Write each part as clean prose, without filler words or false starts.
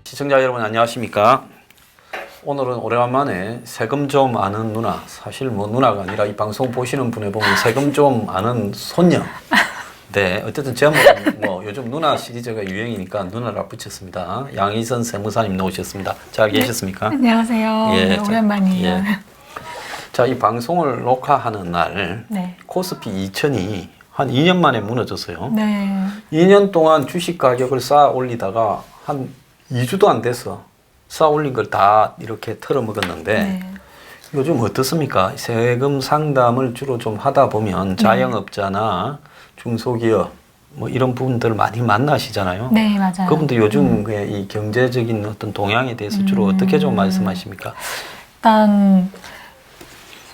시청자 여러분 안녕하십니까? 오늘은 오래간만에 세금 좀 아는 누나, 사실 뭐 누나가 아니라 이 방송 보시는 분에 보면 세금 좀 아는 손녀. 네, 어쨌든 제목은 뭐 요즘 누나 시리즈가 유행이니까 누나라 붙였습니다. 양희선 세무사님 나오셨습니다. 잘 계셨습니까? 네, 안녕하세요. 예, 네, 오랜만이에요. 예. 자, 이 방송을 녹화하는 날 네. 코스피 2000이 한 2년 만에 무너졌어요. 네. 2년 동안 주식 가격을 쌓아 올리다가 한 2주도 안 돼서 쌓아 올린 걸 다 이렇게 털어먹었는데 네. 요즘 어떻습니까? 세금 상담을 주로 좀 하다 보면 자영업자나 중소기업 뭐 이런 분들 많이 만나시잖아요. 네, 맞아요. 그분들 요즘 이 경제적인 어떤 동향에 대해서 주로 어떻게 좀 말씀하십니까? 일단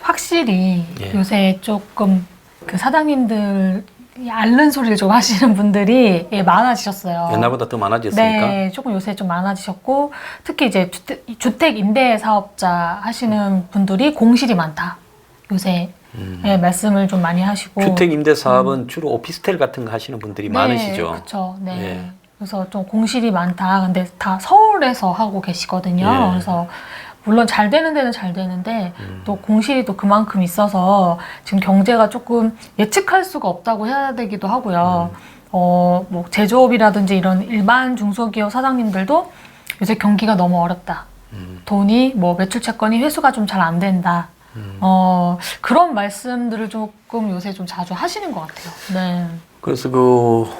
확실히 예. 요새 조금 그 사장님들 앓는 소리를 좀 하시는 분들이 많아지셨어요. 옛날보다 더 많아졌습니까? 네, 조금 요새 좀 많아지셨고 특히 이제 주택 임대 사업자 하시는 분들이 공실이 많다. 요새 네, 말씀을 좀 많이 하시고 주택 임대 사업은 주로 오피스텔 같은 거 하시는 분들이 많으시죠. 그렇죠. 네. 예. 그래서 좀 공실이 많다. 근데 다 서울에서 하고 계시거든요. 예. 그래서 물론 잘 되는 데는 잘 되는데 또 공실이 또 그만큼 있어서 지금 경제가 조금 예측할 수가 없다고 해야 되기도 하고요. 뭐 제조업이라든지 이런 일반 중소기업 사장님들도 요새 경기가 너무 어렵다. 돈이 뭐 매출 채권이 회수가 좀 잘 안 된다. 그런 말씀들을 조금 요새 좀 자주 하시는 것 같아요. 네. 그래서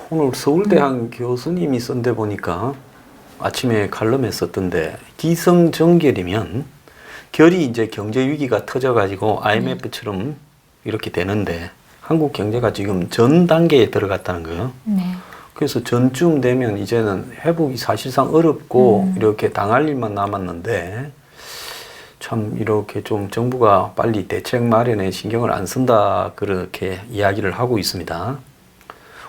오늘 서울대학 교수님이 쓴 데 보니까 아침에 칼럼에 썼던데 기성정결이면 결이 이제 경제 위기가 터져가지고 IMF처럼 이렇게 되는데 한국 경제가 지금 전 단계에 들어갔다는 거예요. 네. 그래서 전쯤 되면 이제는 회복이 사실상 어렵고 이렇게 당할 일만 남았는데 참 이렇게 좀 정부가 빨리 대책 마련에 신경을 안 쓴다 그렇게 이야기를 하고 있습니다.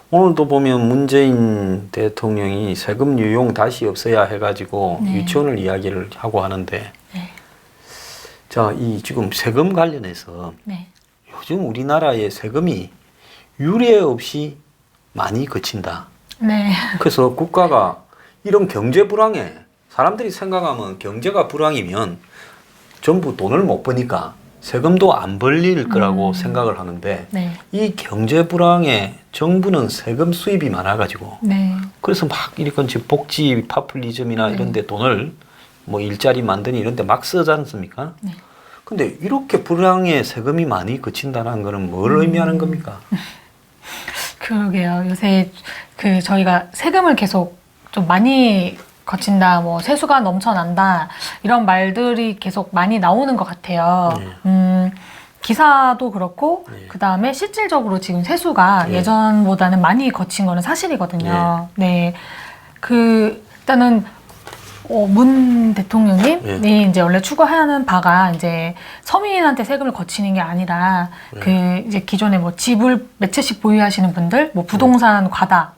오늘도 보면 문재인 대통령이 세금 유용 다시 없애야 해가지고 네. 유치원을 이야기를 하고 하는데 네. 자, 이 지금 세금 관련해서 네. 요즘 우리나라의 세금이 유례 없이 많이 거친다. 네. 그래서 국가가 이런 경제 불황에 사람들이 생각하면 경제가 불황이면 전부 돈을 못 버니까 세금도 안 벌릴 거라고 생각을 하는데 네. 이 경제 불황에 정부는 세금 수입이 많아가지고 네. 그래서 막 이렇게 복지 파퓰리즘이나 이런 데 돈을 뭐 일자리 만드니 이런 데 막 쓰지 않습니까? 네. 근데 이렇게 불황에 세금이 많이 그친다는 거는 뭘 의미하는 겁니까? 그러게요. 요새 저희가 세금을 계속 좀 많이 거친다, 뭐 세수가 넘쳐난다 이런 말들이 계속 많이 나오는 것 같아요. 기사도 그렇고 그 다음에 실질적으로 지금 세수가 예전보다는 많이 거친 거는 사실이거든요. 네, 일단은 문 대통령님이 이제 원래 추구하는 바가 이제 서민한테 세금을 거치는 게 아니라 이제 기존에 뭐 집을 몇 채씩 보유하시는 분들, 뭐 부동산 과다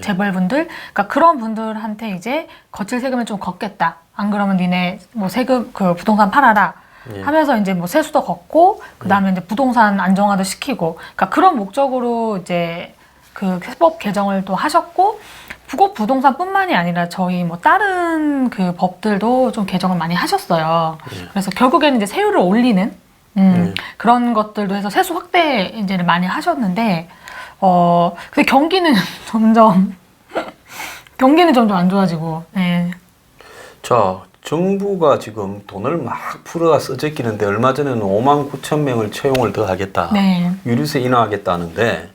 재벌분들, 그러니까 그런 분들한테 이제 거칠 세금을 좀 걷겠다. 안 그러면 니네 뭐 세금 부동산 팔아라. 하면서 이제 뭐 세수도 걷고 그다음에 이제 부동산 안정화도 시키고, 그러니까 그런 목적으로 이제 세법 개정을 또 하셨고, 꼭 부동산뿐만이 아니라 저희 뭐 다른 법들도 좀 개정을 많이 하셨어요. 그래서 결국에는 이제 세율을 올리는 그런 것들도 해서 세수 확대 이제는 많이 하셨는데, 근데 경기는 점점 안 좋아지고. 네. 자, 정부가 지금 돈을 막 풀어가 써제끼는데 얼마 전에는 5만 9천 명을 채용을 더 하겠다. 네. 유류세 인하하겠다는데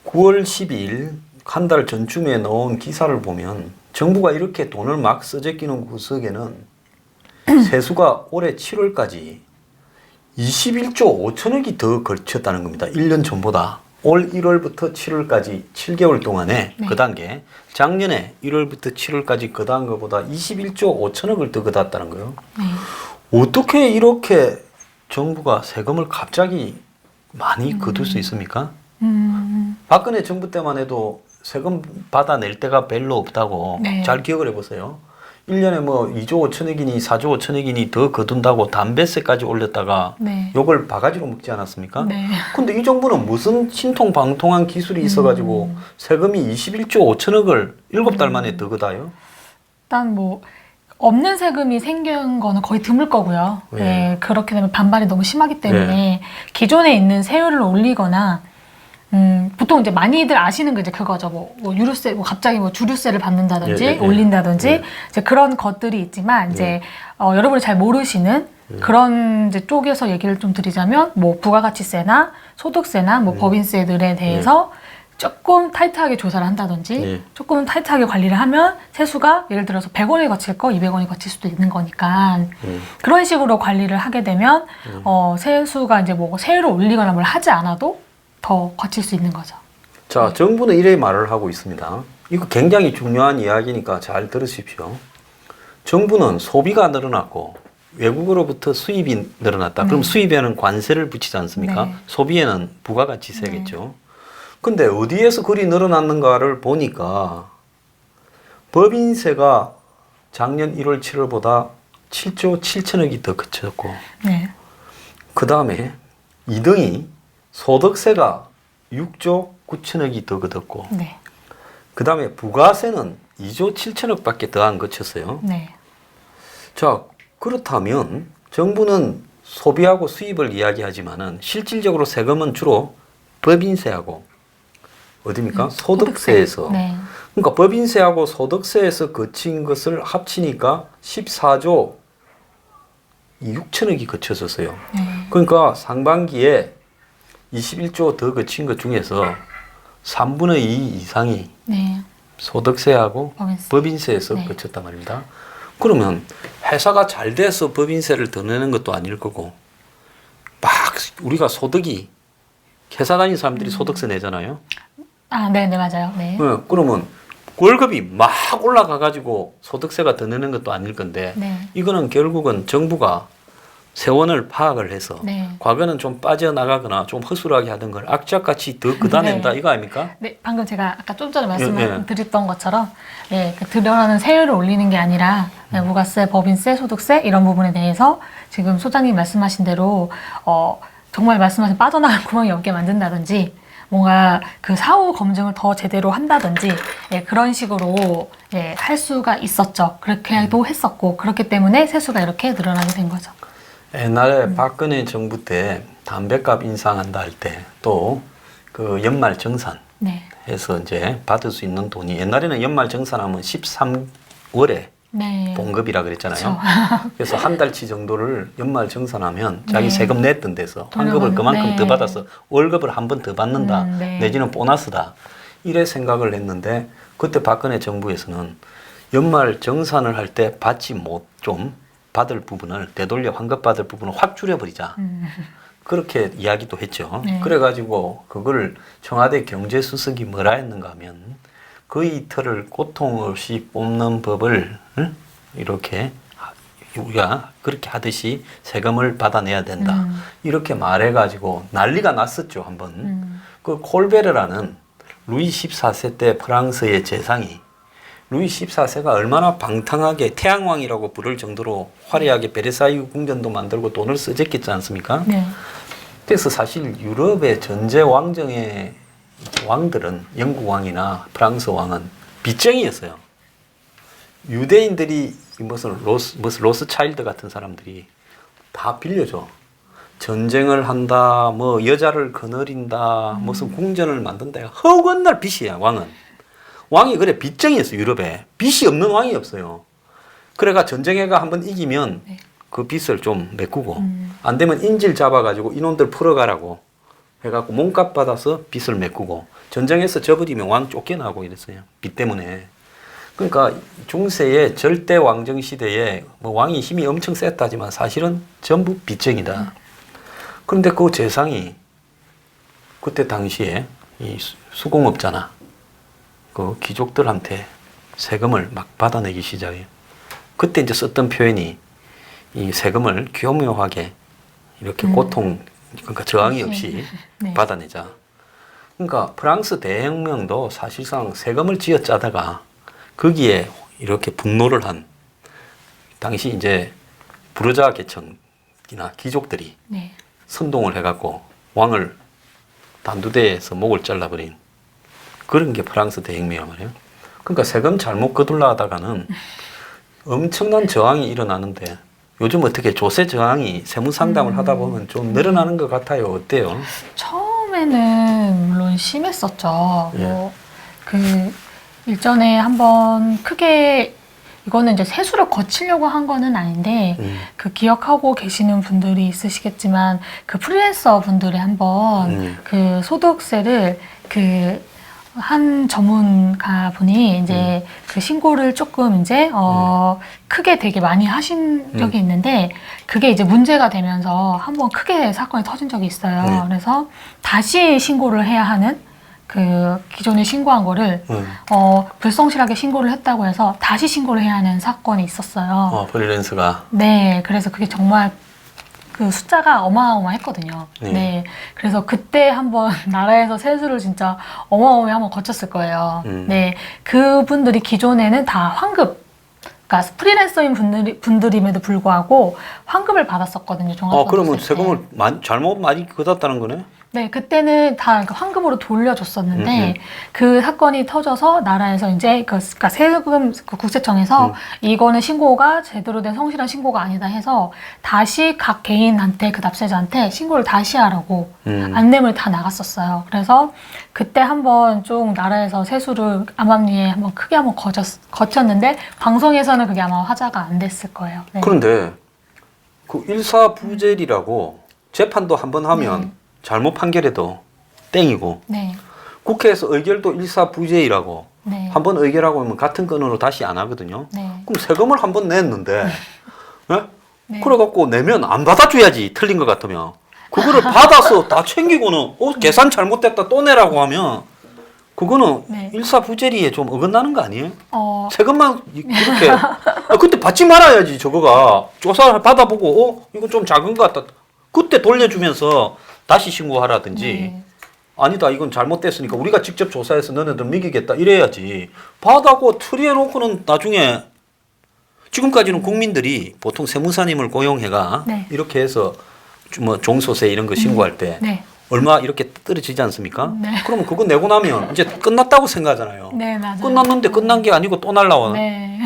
9월 12일 한 달 전쯤에 넣은 기사를 보면 정부가 이렇게 돈을 막 써제끼는 구석에는 세수가 올해 7월까지 21조 5천억이 더 걸쳤다는 겁니다. 1년 전보다. 올 1월부터 7월까지 7개월 동안에 그 단계, 작년에 1월부터 7월까지 걷은 것보다 21조 5천억을 더 걷었다는 거예요. 어떻게 이렇게 정부가 세금을 갑자기 많이 거둘 수 있습니까? 박근혜 정부 때만 해도 세금 받아낼 때가 별로 없다고 네. 잘 기억을 해보세요. 1년에 뭐 2조 5천억이니 4조 5천억이니 더 거둔다고 담배세까지 올렸다가 네. 욕을 바가지로 먹지 않았습니까? 네. 근데 이 정부는 무슨 신통방통한 기술이 있어가지고 세금이 21조 5천억을 7달 만에 더 걷어요? 일단 뭐 없는 세금이 생긴 거는 거의 드물 거고요. 네. 네, 그렇게 되면 반발이 너무 심하기 때문에 기존에 있는 세율을 올리거나 보통 이제 많이들 아시는 게 이제 그거죠. 뭐 유류세, 뭐 갑자기 뭐 주류세를 받는다든지 예, 예, 예. 올린다든지 예. 이제 그런 것들이 있지만 이제 여러분이 잘 모르시는 그런 이제 쪽에서 얘기를 좀 드리자면 뭐 부가가치세나 소득세나 뭐 법인세들에 대해서 조금 타이트하게 조사를 한다든지 예. 조금 타이트하게 관리를 하면 세수가 예를 들어서 100원이 거칠 거 200원이 거칠 수도 있는 거니까 그런 식으로 관리를 하게 되면 세수가 이제 뭐 세율을 올리거나 뭘 하지 않아도 더 거칠 수 있는 거죠. 자, 정부는 이래 말을 하고 있습니다. 이거 굉장히 중요한 이야기니까 잘 들으십시오. 정부는 소비가 늘어났고 외국으로부터 수입이 늘어났다. 그럼 수입에는 관세를 붙이지 않습니까? 네. 소비에는 부가가치세겠죠. 근데 어디에서 그리 늘어났는가를 보니까 법인세가 작년 1월 7월보다 7조 7천억이 더 그쳤고 네. 그 다음에 2등이 소득세가 6조 9천억이 더 거뒀고 네. 그 다음에 부가세는 2조 7천억밖에 더 안 거쳤어요. 네. 자, 그렇다면 정부는 소비하고 수입을 이야기하지만은 실질적으로 세금은 주로 법인세하고 어디입니까? 소득세에서. 네. 그러니까 법인세하고 소득세에서 거친 것을 합치니까 14조 6천억이 거쳐졌어요. 네. 그러니까 상반기에 21조 더 거친 것 중에서 3분의 2 이상이 네. 소득세하고 법인세. 법인세에서 네. 거쳤단 말입니다. 그러면 회사가 잘 돼서 법인세를 더 내는 것도 아닐 거고 막 우리가 소득이 회사 다니는 사람들이 소득세 내잖아요. 아, 네, 네, 맞아요. 네. 그러면 월급이 막 올라가가지고 소득세가 더 내는 것도 아닐 건데 네. 이거는 결국은 정부가 세원을 파악을 해서 네. 과거는 좀 빠져나가거나 좀 허술하게 하던 걸 악착같이 더 걷어낸다 네. 이거 아닙니까? 네, 방금 제가 아까 좀 전에 예. 말씀드렸던 것처럼 네, 그 드러나는 세율을 올리는 게 아니라 네, 부가세, 법인세, 소득세 이런 부분에 대해서 지금 소장님 말씀하신 대로 정말 말씀하신 빠져나갈 구멍이 없게 만든다든지 뭔가 그 사후 검증을 더 제대로 한다든지 예, 그런 식으로 예, 할 수가 있었죠. 그렇게도 했었고 그렇기 때문에 세수가 이렇게 늘어나게 된 거죠. 옛날에 박근혜 정부 때 담배값 인상한다 할 때 또 그 연말 정산 네. 해서 이제 받을 수 있는 돈이 옛날에는 연말 정산하면 13월에 네. 봉급이라 그랬잖아요. 그렇죠. 그래서 한 달치 정도를 연말 정산하면 자기 네. 세금 냈던 데서 환급을 돌려받는- 그만큼 네. 더 받아서 월급을 한 번 더 받는다. 네. 내지는 보너스다. 이래 생각을 했는데 그때 박근혜 정부에서는 연말 정산을 할 때 받지 못 좀 받을 부분을 되돌려 환급받을 부분을 확 줄여버리자. 그렇게 이야기도 했죠. 네. 그래가지고 그걸 청와대 경제수석이 뭐라 했는가 하면 그 이틀을 고통 없이 뽑는 법을 이렇게 우리가 그렇게 하듯이 세금을 받아내야 된다. 이렇게 말해가지고 난리가 났었죠. 한번. 그 콜베르라는 루이 14세 때 프랑스의 재상이 루이 14세가 얼마나 방탕하게 태양왕이라고 부를 정도로 화려하게 베르사유 궁전도 만들고 돈을 쓰셨겠지 않습니까? 네. 그래서 사실 유럽의 전제 왕정의 왕들은 영국 왕이나 프랑스 왕은 빚쟁이였어요. 유대인들이 무슨 로스차일드 같은 사람들이 다 빌려줘. 전쟁을 한다, 뭐 여자를 거느린다, 무슨 궁전을 만든다. 허건날 빚이야 왕은. 왕이 그래 빚쟁이였어요. 유럽에 빚이 없는 왕이 없어요. 그래가 전쟁해가 한번 이기면 네. 그 빚을 좀 메꾸고 안 되면 인질 잡아가지고 이놈들 풀어가라고 해갖고 몸값 받아서 빚을 메꾸고 전쟁에서 져버리면 왕 쫓겨나고 이랬어요. 빚 때문에. 그러니까 중세의 절대 왕정 시대에 뭐 왕이 힘이 엄청 셌다지만 사실은 전부 빚쟁이다. 그런데 그 재상이 그때 당시에 이 수공업자나 그 귀족들한테 세금을 막 받아내기 시작해요. 그때 이제 썼던 표현이 이 세금을 교묘하게 이렇게 고통 그러니까 저항이 없이 네. 받아내자. 그러니까 프랑스 대혁명도 사실상 세금을 쥐어짜다가 거기에 이렇게 분노를 한 당시 이제 부르자 계층이나 귀족들이 네. 선동을 해갖고 왕을 단두대에서 목을 잘라버린 그런 게 프랑스 대혁명이란 말이에요. 그러니까 세금 잘못 거둘러 하다가는 엄청난 저항이 일어나는데 요즘 어떻게 조세 저항이 세무 상담을 하다 보면 좀 늘어나는 것 같아요. 어때요? 처음에는 물론 심했었죠. 예. 뭐 그 일전에 한번 크게 이거는 이제 세수를 거치려고 한 거는 아닌데 그 기억하고 계시는 분들이 있으시겠지만 그 프리랜서 분들이 한번 그 소득세를 그 한 전문가 분이 이제 그 신고를 조금 이제 크게 되게 많이 하신 적이 있는데 그게 이제 문제가 되면서 한번 크게 사건이 터진 적이 있어요. 그래서 다시 신고를 해야 하는 그 기존에 신고한 거를 불성실하게 신고를 했다고 해서 다시 신고를 해야 하는 사건이 있었어요. 프리랜서가. 네, 그래서 그게 정말 그 숫자가 어마어마했거든요. 네. 네. 그래서 그때 한번 나라에서 세수를 진짜 어마어마하게 한번 거쳤을 거예요. 네. 그분들이 기존에는 다 환급, 그러니까 프리랜서인 분들임에도 불구하고 환급을 받았었거든요. 그러면 종합소득세 때. 세금을 잘못 많이 걷었다는 거네? 네, 그때는 다 환급으로 돌려줬었는데 그 사건이 터져서 나라에서 이제 그러니까 세금 그 국세청에서 이거는 신고가 제대로 된 성실한 신고가 아니다 해서 다시 각 개인한테 그 납세자한테 신고를 다시 하라고 안내문이 다 나갔었어요. 그래서 그때 한번 좀 나라에서 세수를 암암리에 한번 크게 한번 거쳤는데 방송에서는 그게 아마 화제가 안 됐을 거예요. 네. 그런데 그 일사부재리라고 재판도 한번 하면 잘못 판결해도 땡이고 네. 국회에서 의결도 일사부재이라고 네. 한 번 의결하고 하면 같은 건으로 다시 안 하거든요. 네. 그럼 세금을 한 번 냈는데 예? 네. 그래갖고 내면 안 받아줘야지 틀린 것 같으면 그거를 받아서 다 챙기고는 계산 잘못됐다 또 내라고 하면 그거는 네. 일사부재리에 좀 어긋나는 거 아니에요? 세금만 이렇게 그때 받지 말아야지. 저거가 조사를 받아보고 이거 좀 작은 것 같다 그때 돌려주면서 다시 신고하라든지 네. 아니다 이건 잘못됐으니까 우리가 직접 조사해서 너네들 믿기겠다 이래야지. 받아고 틀이해놓고는 나중에 지금까지는 국민들이 보통 세무사님을 고용해가 네. 이렇게 해서 뭐 종소세 이런 거 신고할 때 네. 얼마 이렇게 떨어지지 않습니까? 네. 그러면 그거 내고 나면 이제 끝났다고 생각하잖아요. 네, 맞아요. 끝났는데 끝난 게 아니고 또 날라와. 네.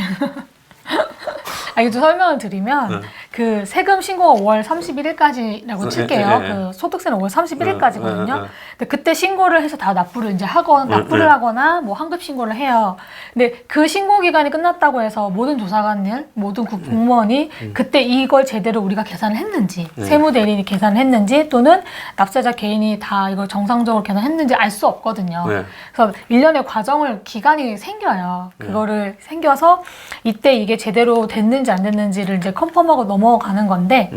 이거 좀 설명을 드리면 네. 그 세금 신고가 5월 31일까지라고 칠게요. 네. 그 소득세는 5월 31일까지거든요. 네. 근데 그때 신고를 해서 다 납부를 이제 하거나 납부를 하거나 뭐 환급 신고를 해요. 근데 그 신고 기간이 끝났다고 해서 모든 조사관들, 모든 공무원이 그때 이걸 제대로 우리가 계산을 했는지, 세무대리인이 계산을 했는지 또는 납세자 개인이 다 이걸 정상적으로 계산했는지 알 수 없거든요. 네. 그래서 일련의 기간이 생겨요. 그거를 생겨서 이때 이게 제대로 됐는지 안 됐는지를 이제 컨펌하고 넘어가는 건데,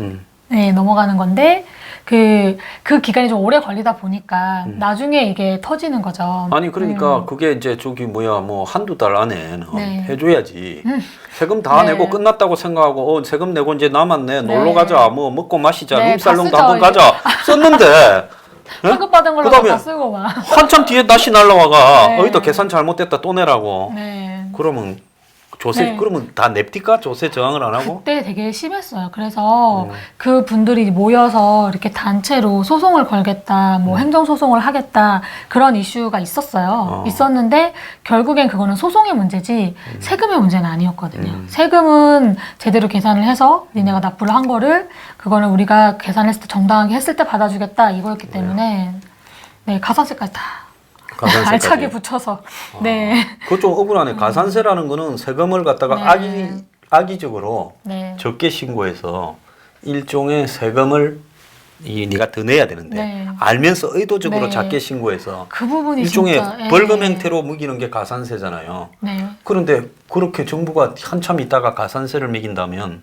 네, 넘어가는 건데, 그 기간이 좀 오래 걸리다 보니까 나중에 이게 터지는 거죠. 아니 그러니까 그게 이제 뭐 한두 달 안에 네. 해줘야지. 세금 다 네. 내고 끝났다고 생각하고 세금 내고 이제 남았네. 네. 놀러 가자. 뭐 먹고 마시자. 네, 룸살롱도 다 한번 쓰죠, 가자. 썼는데 예? 환급 받은 걸로 그다음에 다 쓰고 막. 한참 뒤에 다시 날라와가 네. 어디다 계산 잘못됐다 또 내라고. 네. 그러면 조세 네. 그러면 다 냅니까? 조세 저항을 안 하고? 그때 되게 심했어요. 그래서 그 분들이 모여서 이렇게 단체로 소송을 걸겠다, 뭐 행정소송을 하겠다, 그런 이슈가 있었어요. 있었는데, 결국엔 그거는 소송의 문제지, 세금의 문제는 아니었거든요. 세금은 제대로 계산을 해서 니네가 납부를 한 거를, 그거는 우리가 계산했을 때 정당하게 했을 때 받아주겠다, 이거였기 때문에, 네, 가산세까지 다. 가산세까지. 알차게 붙여서. 네. 그거 좀 억울하네. 가산세라는 거는 세금을 갖다가 네. 악의적으로 네. 적게 신고해서 일종의 세금을 네가 더 내야 되는데 네. 알면서 의도적으로 네. 작게 신고해서 그 부분이 일종의 진짜, 예. 벌금 형태로 매기는 게 가산세잖아요. 네. 그런데 그렇게 정부가 한참 있다가 가산세를 매긴다면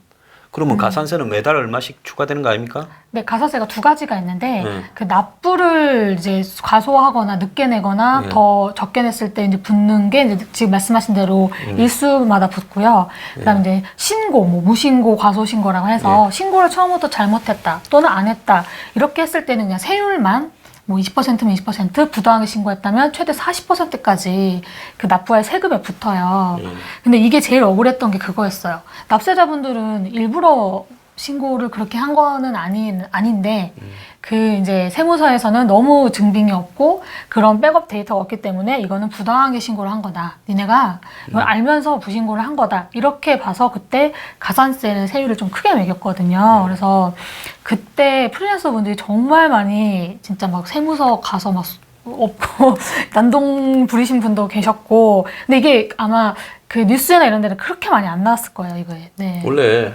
그러면 가산세는 매달 얼마씩 추가되는 거 아닙니까? 네, 가사세가 두 가지가 있는데 네. 그 납부를 이제 과소하거나 늦게 내거나 네. 더 적게 냈을 때 이제 붙는 게 이제 지금 말씀하신 대로 일수마다 붙고요. 그다음에 이제 신고, 뭐 무신고, 과소신고라고 해서 신고를 처음부터 잘못했다 또는 안 했다 이렇게 했을 때는 그냥 세율만 뭐 20%면 20%, 부당하게 신고했다면 최대 40%까지 그 납부할 세금에 붙어요. 근데 이게 제일 억울했던 게 그거였어요. 납세자분들은 일부러 신고를 그렇게 한 거는 아닌데 그 이제 세무서에서는 너무 증빙이 없고 그런 백업 데이터가 없기 때문에 이거는 부당하게 신고를 한 거다. 니네가 이걸 알면서 부신고를 한 거다. 이렇게 봐서 그때 가산세 세율을 좀 크게 매겼거든요. 그래서 그때 프리랜서 분들이 정말 많이 진짜 막 세무서 가서 막 없고 난동 부리신 분도 계셨고 근데 이게 아마 그 뉴스나 이런 데는 그렇게 많이 안 나왔을 거예요. 이거에. 네. 원래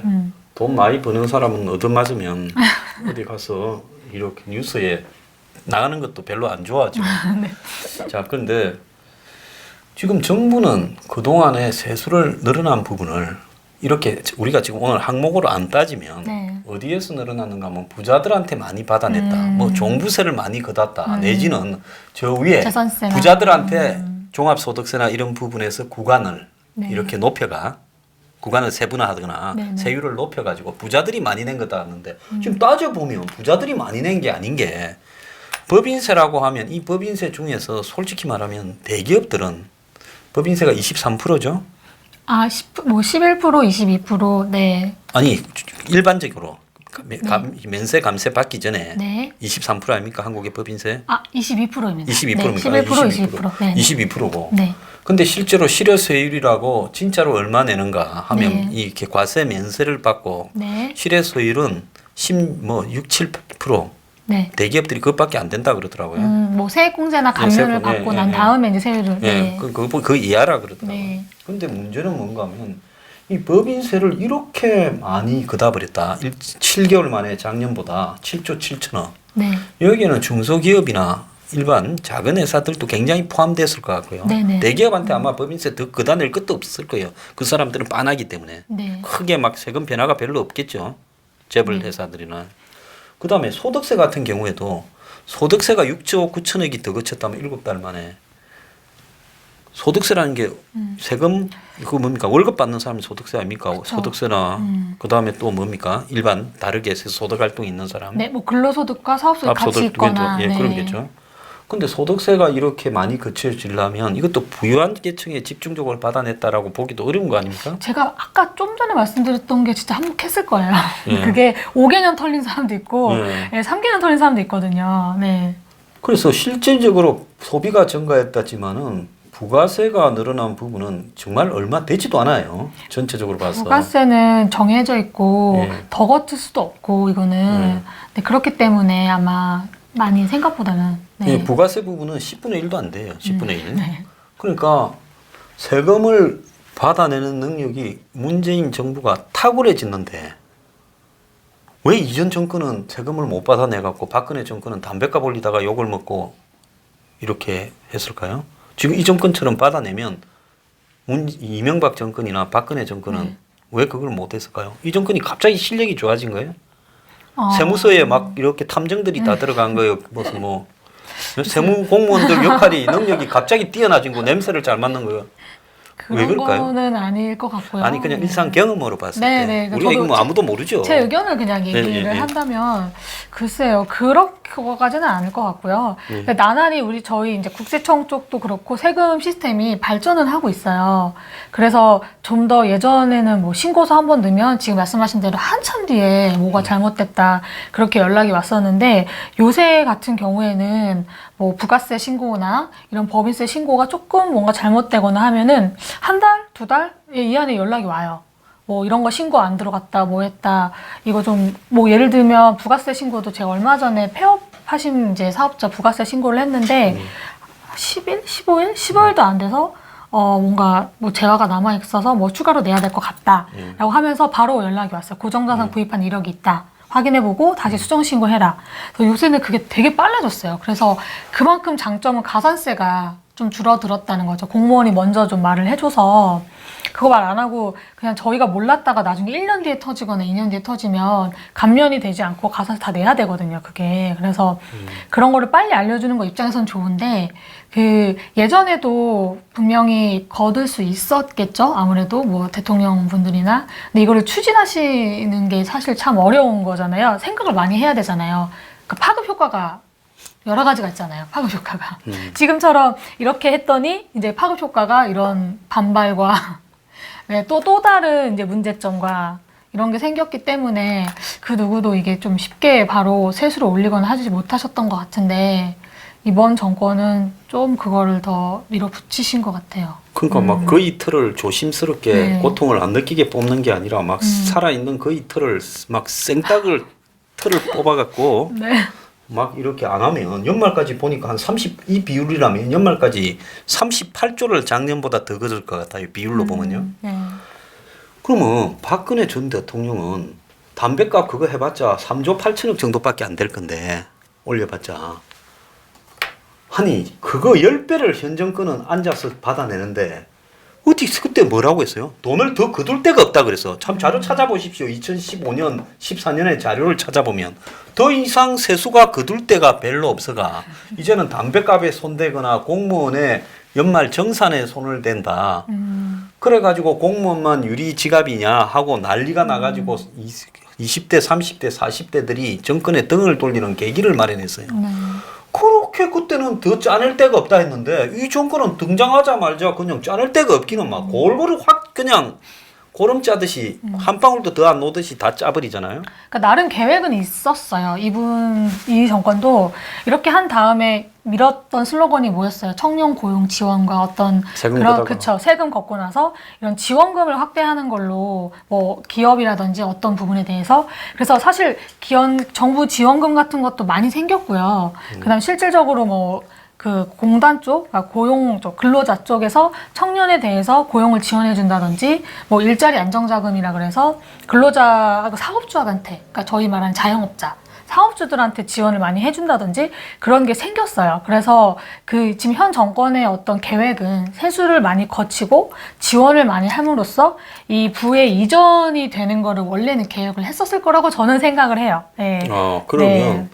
돈 많이 버는 사람은 얻어맞으면 어디 가서 이렇게 뉴스에 나가는 것도 별로 안 좋아하죠. 네. 자, 그런데 지금 정부는 그동안에 세수를 늘어난 부분을 이렇게 우리가 지금 오늘 항목으로 안 따지면 네. 어디에서 늘어났는가 하면 부자들한테 많이 받아냈다. 뭐 종부세를 많이 걷었다. 내지는 저 위에 재산세나. 부자들한테 종합소득세나 이런 부분에서 구간을 네. 이렇게 높여가 구간을 세분화하거나 네네. 세율을 높여가지고 부자들이 많이 낸 거다 하는데 지금 따져보면 부자들이 많이 낸 게 아닌 게 법인세라고 하면 이 법인세 중에서 솔직히 말하면 대기업들은 법인세가 23%죠? 아, 11%, 22%, 네. 아니 일반적으로 면세 감세 받기 전에 네. 23% 아닙니까 한국의 법인세? 아, 22%입니다. 22%입니까? 네, 11%, 22%. 네. 22%고. 네. 근데 실제로 실효세율이라고 진짜로 얼마 내는가 하면 네. 이렇게 과세 면세를 받고 네. 실효세율은 6, 7% 네. 대기업들이 그것밖에 안 된다 그러더라고요. 뭐 세액공제나 감면을 세액, 받고 예, 난 예, 다음에 이제 세율을. 예, 네. 그 이하라 그러더라고요. 네. 근데 문제는 뭔가 하면 이 법인세를 이렇게 많이 걷어버렸다. 7개월 만에 작년보다 7조 7천억. 네. 여기에는 중소기업이나 일반 작은 회사들도 굉장히 포함됐을 것 같고요. 네네. 대기업한테 아마 법인세 더 걷어낼 것도 없을 거예요. 그 사람들은 빤하기 때문에. 네. 크게 막 세금 변화가 별로 없겠죠. 재벌 회사들이나. 그다음에 소득세 같은 경우에도 소득세가 6조 9천억이 더 거쳤다면 7달 만에 소득세라는 게 세금 그거 뭡니까 월급 받는 사람이 소득세 아닙니까? 그쵸. 소득세나 그다음에 또 뭡니까 일반 다르게 소득 활동 있는 사람 네, 뭐 근로소득과 사업소득 같이 있거나. 예, 네. 그런 게죠. 근데 소득세가 이렇게 많이 거쳐지려면 이것도 부유한 계층에 집중적으로 받아냈다라고 보기도 어려운 거 아닙니까? 제가 아까 좀 전에 말씀드렸던 게 진짜 한몫했을 거예요. 예. 그게 5개년 털린 사람도 있고, 예. 네, 3개년 털린 사람도 있거든요. 네. 그래서 실질적으로 소비가 증가했다지만은 부가세가 늘어난 부분은 정말 얼마 되지도 않아요. 전체적으로 봐서. 부가세는 정해져 있고 예. 더 걷을 수도 없고 이거는 네, 그렇기 때문에 아마 많이 생각보다는 네. 예, 부가세 부분은 10분의 1도 안 돼요. 10분의 1. 네. 그러니까 세금을 받아내는 능력이 문재인 정부가 탁월해졌는데 왜 이전 정권은 세금을 못 받아내갖고 박근혜 정권은 담배값 올리다가 욕을 먹고 이렇게 했을까요? 지금 이 정권처럼 받아내면 이명박 정권이나 박근혜 정권은 왜 그걸 못했을까요? 이 정권이 갑자기 실력이 좋아진 거예요? 세무서에 막 이렇게 탐정들이 다 들어간 거예요. 무슨 뭐 세무 공무원들 역할이 능력이 갑자기 뛰어나진 거 냄새를 잘 맡는 거예요. 왜 그런 그럴까요? 거는 아닐 것 같고요. 아니 그냥 일상 경험으로 봤을 네, 때 네. 그러니까 우리가 이거 뭐 저도 아무도 모르죠. 제 의견을 그냥 얘기를 예, 예. 한다면 글쎄요 그렇게까지는 않을 것 같고요. 근데 나날이 저희 이제 국세청 쪽도 그렇고 세금 시스템이 발전을 하고 있어요. 그래서 좀 더 예전에는 뭐 신고서 한 번 넣으면 지금 말씀하신 대로 한참 뒤에 뭐가 잘못됐다 그렇게 연락이 왔었는데 요새 같은 경우에는 뭐 부가세 신고나 이런 법인세 신고가 조금 뭔가 잘못되거나 하면은 한 달, 두 달 이 안에 연락이 와요. 뭐 이런 거 신고 안 들어갔다, 뭐 했다. 이거 좀 뭐 예를 들면 부가세 신고도 제가 얼마 전에 폐업하신 이제 사업자 부가세 신고를 했는데 10일, 15일, 15일도 안 돼서 뭔가 뭐 재화가 남아 있어서 뭐 추가로 내야 될 것 같다라고 하면서 바로 연락이 왔어요. 고정자산 구입한 이력이 있다. 확인해보고 다시 수정 신고해라. 그래서 요새는 그게 되게 빨라졌어요. 그래서 그만큼 장점은 가산세가 좀 줄어들었다는 거죠. 공무원이 먼저 좀 말을 해줘서. 그거 말 안 하고 그냥 저희가 몰랐다가 나중에 1년 뒤에 터지거나 2년 뒤에 터지면 감면이 되지 않고 가서 다 내야 되거든요, 그게. 그래서 그런 거를 빨리 알려주는 거 입장에선 좋은데, 그 예전에도 분명히 거둘 수 있었겠죠? 아무래도 뭐 대통령 분들이나. 근데 이거를 추진하시는 게 사실 참 어려운 거잖아요. 생각을 많이 해야 되잖아요. 그 파급 효과가 여러 가지가 있잖아요. 파급 효과가. 지금처럼 이렇게 했더니 이제 파급 효과가 이런 반발과 네, 또 다른 이제 문제점과 이런 게 생겼기 때문에 그 누구도 이게 좀 쉽게 바로 세수를 올리거나 하지 못하셨던 것 같은데 이번 정권은 좀 그거를 더 밀어붙이신 것 같아요. 그러니까 막 그 이틀을 조심스럽게 네. 고통을 안 느끼게 뽑는 게 아니라 막 살아있는 그 이틀을 막 생닭을 틀을 뽑아갖고 네. 막 이렇게 안 하면 연말까지 보니까 한 이 비율이라면 연말까지 38조를 작년보다 더 거둘 것 같아요. 비율로 보면요. 네. 그러면 박근혜 전 대통령은 담배값 그거 해봤자 3조 8천억 정도밖에 안 될 건데 올려봤자 아니 그거 10배를 현 정권은 앉아서 받아내는데 어떻게 그때 뭐라고 했어요? 돈을 더 거둘 데가 없다 그래서 참 자료 찾아보십시오. 2015년 14년의 자료를 찾아보면 더 이상 세수가 거둘 데가 별로 없어가 이제는 담배값에 손대거나 공무원의 연말 정산에 손을 댄다. 그래가지고 공무원만 유리 지갑이냐 하고 난리가 나가지고 20대, 30대, 40대들이 정권에 등을 돌리는 계기를 마련했어요. 그렇게 그때는 더 짜낼 데가 없다 했는데 이 정권은 등장하자마자 그냥 짜낼 데가 없기는 막 골고루 확 그냥 고름 짜듯이 한 방울도 더 안 놓듯이 다 짜버리잖아요. 그러니까 나름 계획은 있었어요. 이 정권도 이렇게 한 다음에 밀었던 슬로건이 뭐였어요? 청년 고용 지원과 어떤 세금 그런 걷다가. 그쵸 세금 걷고 나서 이런 지원금을 확대하는 걸로 뭐 기업이라든지 어떤 부분에 대해서 그래서 사실 정부 지원금 같은 것도 많이 생겼고요. 그다음 실질적으로 뭐 그 공단 쪽, 그러니까 고용 쪽, 근로자 쪽에서 청년에 대해서 고용을 지원해 준다든지 뭐 일자리 안정자금이라 그래서 근로자하고 사업주한테, 그러니까 저희 말하는 자영업자, 사업주들한테 지원을 많이 해준다든지 그런 게 생겼어요. 그래서 그 지금 현 정권의 어떤 계획은 세수를 많이 거치고 지원을 많이 함으로써 이 부의 이전이 되는 거를 원래는 계획을 했었을 거라고 저는 생각을 해요. 네. 그러면 네.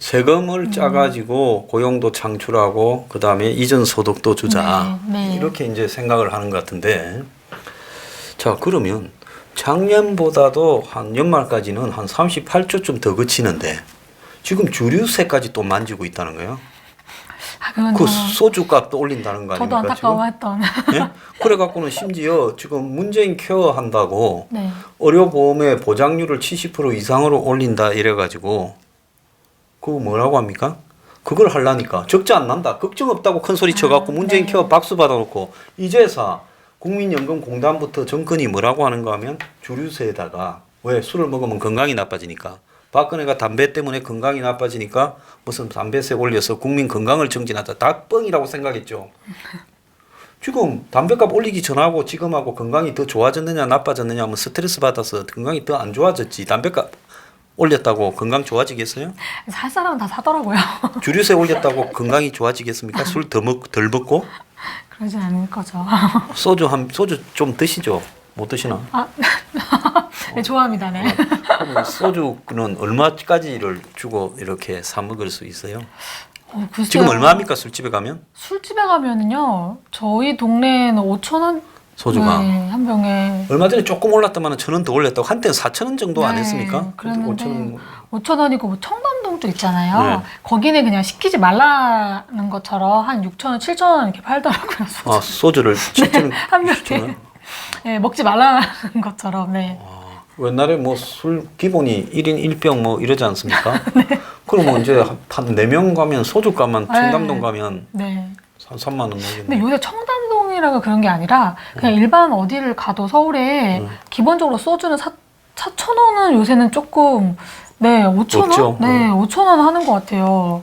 세금을 짜가지고 고용도 창출하고 그 다음에 이전 소득도 주자 네. 이렇게 이제 생각을 하는 것 같은데 자 그러면 작년보다도 한 연말까지는 한 38조쯤 더 그치는데 지금 주류세까지 또 만지고 있다는 거예요. 그건 그 저는 소주값도 올린다는 거 저도 아닙니까 지금? 안타까워했던. 예? 그래갖고는 심지어 지금 문재인 케어 한다고 네. 의료보험의 보장률을 70% 이상으로 올린다 이래가지고 그거 뭐라고 합니까? 그걸 하려니까 적자 안 난다. 걱정 없다고 큰 소리 쳐갖고 문재인 네. 케어 박수 받아놓고 이제사 국민연금공단부터 정권이 뭐라고 하는가 하면 주류세에다가 왜 술을 먹으면 건강이 나빠지니까 박근혜가 담배 때문에 건강이 나빠지니까 무슨 담배세 올려서 국민 건강을 정진하다. 다 뻥이라고 생각했죠. 지금 담배값 올리기 전하고 지금하고 건강이 더 좋아졌느냐 나빠졌느냐 하면 스트레스 받아서 건강이 더 안 좋아졌지. 담배값 올렸다고 건강 좋아지겠어요? 살 사람은 다 사더라고요. 주류세 올렸다고 건강이 좋아지겠습니까? 술 덜 먹고? 그러지 않을 거죠. 소주 좀 드시죠? 못 드시나? 네, 좋아합니다. 네. 그럼 소주는 얼마까지를 주고 이렇게 사 먹을 수 있어요? 글쎄요. 지금 얼마입니까? 술집에 가면? 술집에 가면은요, 저희 동네에는 5,000원 소주가. 네, 한 병에. 얼마 전에 조금 올랐다만 1,000원 더 올렸다고 한때는 4,000원 정도 안 네, 했습니까? 그랬는데 5,000원. 5,000원이고 뭐 청담동도 있잖아요. 네. 거기는 그냥 시키지 말라는 것처럼 한 6,000원, 7,000원 이렇게 팔더라고요. 소주. 아, 소주를 7,000원. 한 병에. 네, 먹지 말라는 것처럼. 네. 옛날에 뭐 술 기본이 1인 1병 뭐 이러지 않습니까? 그러면 이제 한 4명 가면 소주값만 청담동 가면 네. 한 3만 원 근데 나겠네. 요새 청담동이라고 그런 게 아니라 그냥 일반 어디를 가도 서울에 기본적으로 소주는 4,000원은 요새는 조금 네 5,000원? 없죠. 네 5,000원 하는 것 같아요.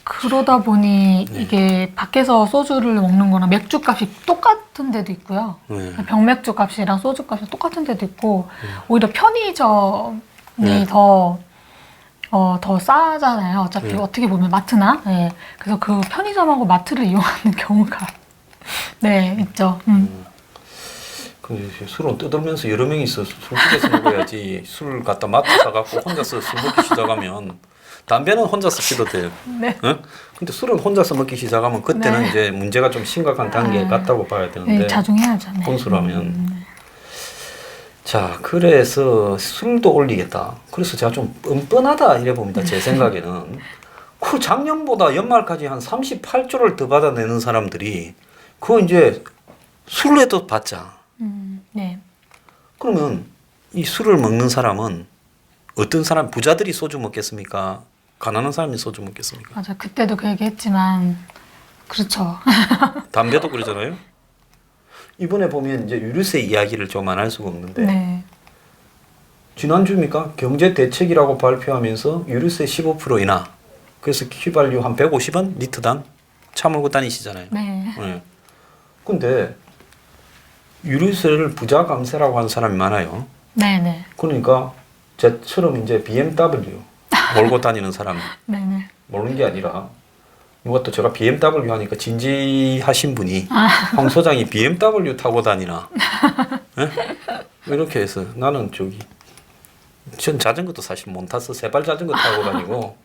그러다 보니 이게 밖에서 소주를 먹는 거랑 맥주값이 똑같은 데도 있고요. 네. 병맥주 값이랑 소주 값이 똑같은 데도 있고 오히려 편의점이 네. 더 싸잖아요. 어차피 네. 어떻게 보면 마트나. 네. 그래서 그 편의점하고 마트를 이용하는 경우가 네 있죠. 그 술은 뜯으면서 여러 명이서 술집에서 먹어야지. 술 갖다 마트 사갖고 혼자서 술 먹기 시작하면 담배는 혼자서 피도 돼요. 네. 어? 근데 술은 혼자서 먹기 시작하면 그때는 네. 이제 문제가 좀 심각한 단계에 갔다고 봐야 되는데 네, 자중해야죠. 네. 혼술하면 자 그래서 술도 올리겠다. 그래서 제가 좀 뻔뻔하다 이래 봅니다. 제 생각에는 그 작년보다 연말까지 한 38조를 더 받아내는 사람들이 그거 이제 술에도 받자. 네. 그러면 이 술을 먹는 사람은 어떤 사람 부자들이 소주 먹겠습니까? 가난한 사람이 소주 먹겠습니까? 맞아. 그때도 그 얘기했지만 그렇죠. 담배도 그러잖아요. 이번에 보면 이제 유류세 이야기를 좀 안 할 수가 없는데 네. 지난주입니까? 경제 대책이라고 발표하면서 유류세 15% 인하. 그래서 휘발유 한 150원 리터당 차 몰고 다니시잖아요. 네. 네. 근데 유류세를 부자 감세라고 하는 사람이 많아요. 네, 네. 그러니까 저처럼 이제 BMW 몰고 다니는 사람 네, 네. 모르는 게 아니라 누가 또 제가 BMW 하니까 진지하신 분이 황 소장이 BMW 타고 다니나 예? 이렇게 해서 나는 전 자전거도 사실 못 타서 세발 자전거 타고 다니고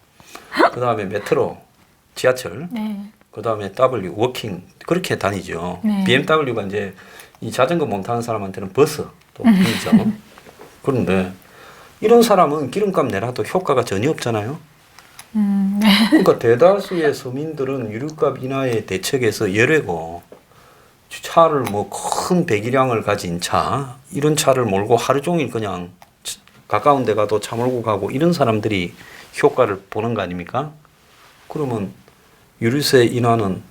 그 다음에 메트로 지하철 네. 그 다음에 W 워킹 그렇게 다니죠. 네. BMW가 이제 이 자전거 못 타는 사람한테는 버스 또 편이죠. 그런데 이런 사람은 기름값 내라도 효과가 전혀 없잖아요. 네. 그러니까 대다수의 서민들은 유류값 인하의 대책에서 예외고 차를 뭐 큰 배기량을 가진 차 이런 차를 몰고 하루 종일 그냥 가까운 데 가도 차 몰고 가고 이런 사람들이 효과를 보는 거 아닙니까? 그러면 유류세 인하는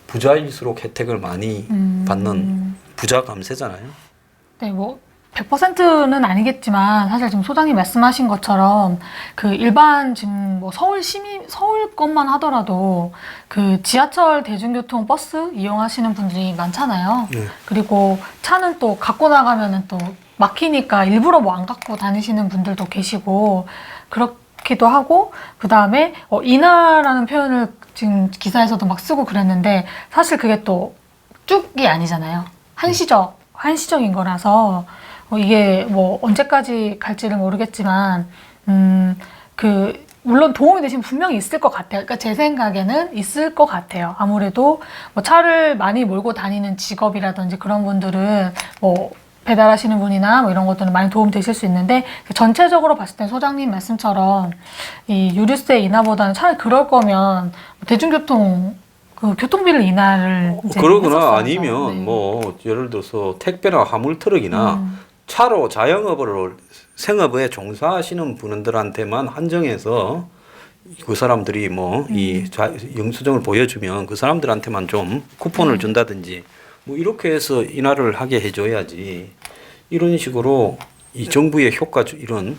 부자일수록 혜택을 많이 받는 부자 감세잖아요. 네, 뭐 100%는 아니겠지만 사실 지금 소장님 말씀하신 것처럼 그 일반 지금 뭐 서울 것만 하더라도 그 지하철 대중교통 버스 이용하시는 분들이 많잖아요. 네. 그리고 차는 또 갖고 나가면은 또 막히니까 일부러 뭐 안 갖고 다니시는 분들도 계시고 그렇기도 하고 그 다음에 인하라는 표현을 지금 기사에서도 막 쓰고 그랬는데 사실 그게 또 쭉이 아니잖아요. 한시적인 거라서 이게 뭐 언제까지 갈지를 모르겠지만 물론 도움이 되신 분명히 있을 것 같아요. 그러니까 제 생각에는 있을 것 같아요. 아무래도 뭐 차를 많이 몰고 다니는 직업이라든지 그런 분들은 뭐 배달하시는 분이나 뭐 이런 것들은 많이 도움 되실 수 있는데 전체적으로 봤을 때 소장님 말씀처럼 이 유류세 인하보다는 차라리 그럴 거면 대중교통 그 교통비를 인하를 이제 그러거나 했었어야죠. 아니면 네. 뭐 예를 들어서 택배나 화물 트럭이나 차로 자영업을 생업에 종사하시는 분들한테만 한정해서 그 사람들이 뭐 이 영수증을 보여주면 그 사람들한테만 좀 쿠폰을 준다든지 뭐 이렇게 해서 인하를 하게 해줘야지 이런 식으로 이 정부의 효과 이런